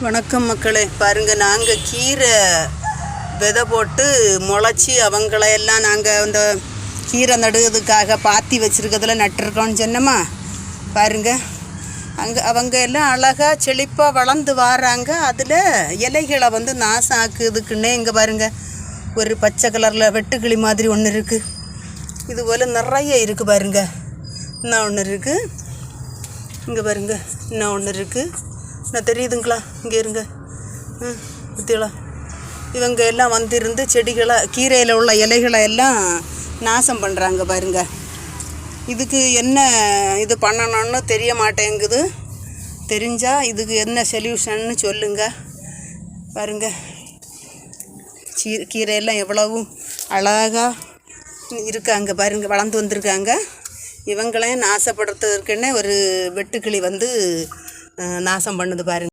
வணக்கம் மக்களே, பாருங்கள் நாங்கள் கீரை விதை போட்டு முளைச்சி அவங்களையெல்லாம் நாங்கள் அந்த கீரை நடுறதுக்காக பாத்தி வச்சுருக்கிறதுல நட்டுருக்கோன்னு சொன்னோமா. பாருங்கள் அவங்க எல்லாம் அழகாக செழிப்பாக வளர்ந்து வராங்க. அதில் இலைகளை நாசம் ஆக்குதுக்குன்னே இங்கே பாருங்கள் ஒரு பச்சை கலரில் வெட்டுக்கிளி மாதிரி ஒன்று இருக்குது. இதுபோல் நிறைய இருக்குது பாருங்கள். இன்னும் ஒன்று இருக்குது, இங்கே பாருங்கள் இன்னும் ஒன்று இருக்குது. நான் தெரியுதுங்களா? இங்கே இருங்க. பத்தியலா இவங்க எல்லாம் இருந்து செடிகளை கீரையில் உள்ள இலைகளை எல்லாம் நாசம் பண்ணுறாங்க பாருங்க. இதுக்கு என்ன இது பண்ணணும்னு தெரிய மாட்டேங்குது. தெரிஞ்சால் இதுக்கு என்ன சொல்யூஷன்னு சொல்லுங்க. பாருங்க கீரையெல்லாம் எவ்வளவு அழகாக இருக்காங்க பாருங்க, வளர்ந்து வந்திருக்காங்க. இவங்களையும் நாசப்படுத்துறதுக்குன்னே ஒரு வெட்டுக்கிளி நாசம் பண்ணுது பாருங்கள்.